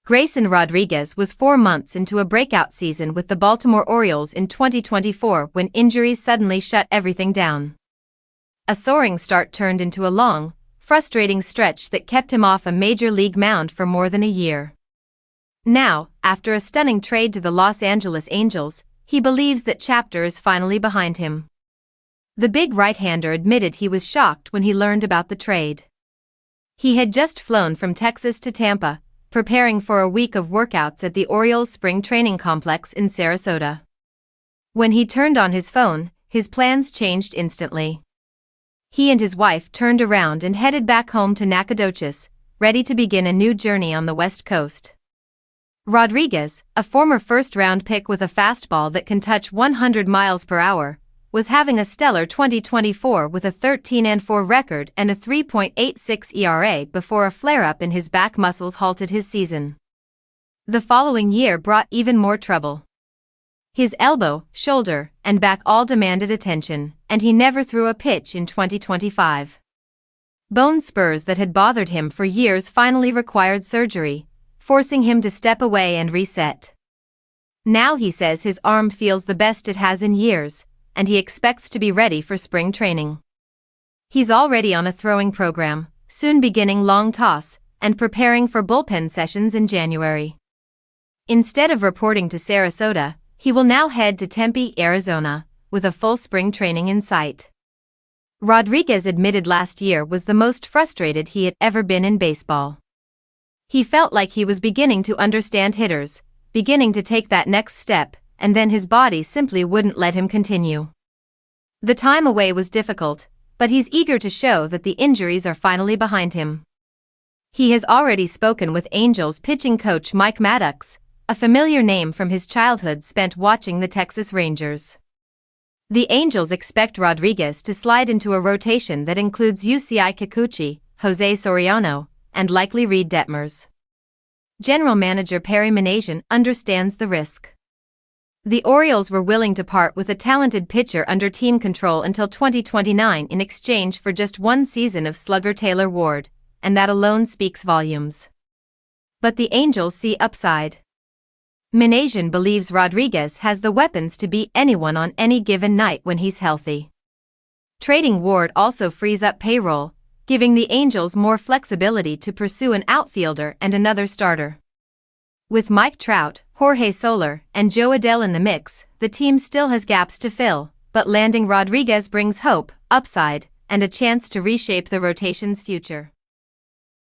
Grayson Rodriguez was 4 months into a breakout season with the Baltimore Orioles in 2024 when injuries suddenly shut everything down. A soaring start turned into a long, frustrating stretch that kept him off a major league mound for more than a year. Now, after a stunning trade to the Los Angeles Angels, he believes that chapter is finally behind him. The big right-hander admitted he was shocked when he learned about the trade. He had just flown from Texas to Tampa, preparing for a week of workouts at the Orioles spring training complex in Sarasota. When he turned on his phone, his plans changed instantly. He and his wife turned around and headed back home to Nacogdoches, ready to begin a new journey on the West Coast. Rodriguez, a former first-round pick with a fastball that can touch 100 miles per hour, was having a stellar 2024 with a 13-4 record and a 3.86 ERA before a flare-up in his back muscles halted his season. The following year brought even more trouble. His elbow, shoulder, and back all demanded attention, and he never threw a pitch in 2025. Bone spurs that had bothered him for years finally required surgery, forcing him to step away and reset. Now he says his arm feels the best it has in years, and he expects to be ready for spring training. He's already on a throwing program, soon beginning long toss, and preparing for bullpen sessions in January. Instead of reporting to Sarasota, he will now head to Tempe, Arizona, with a full spring training in sight. Rodriguez admitted last year was the most frustrated he had ever been in baseball. He felt like he was beginning to understand hitters, beginning to take that next step, and then his body simply wouldn't let him continue. The time away was difficult, but he's eager to show that the injuries are finally behind him. He has already spoken with Angels pitching coach Mike Maddox, a familiar name from his childhood spent watching the Texas Rangers. The Angels expect Rodriguez to slide into a rotation that includes Yusei Kikuchi, Jose Soriano, and likely Reed Detmers. General Manager Perry Minasian understands the risk. The Orioles were willing to part with a talented pitcher under team control until 2029 in exchange for just one season of slugger Taylor Ward, and that alone speaks volumes. But the Angels see upside. Minasian believes Rodriguez has the weapons to beat anyone on any given night when he's healthy. Trading Ward also frees up payroll, giving the Angels more flexibility to pursue an outfielder and another starter. With Mike Trout, Jorge Soler, and Joe Adell in the mix, the team still has gaps to fill, but landing Rodriguez brings hope, upside, and a chance to reshape the rotation's future.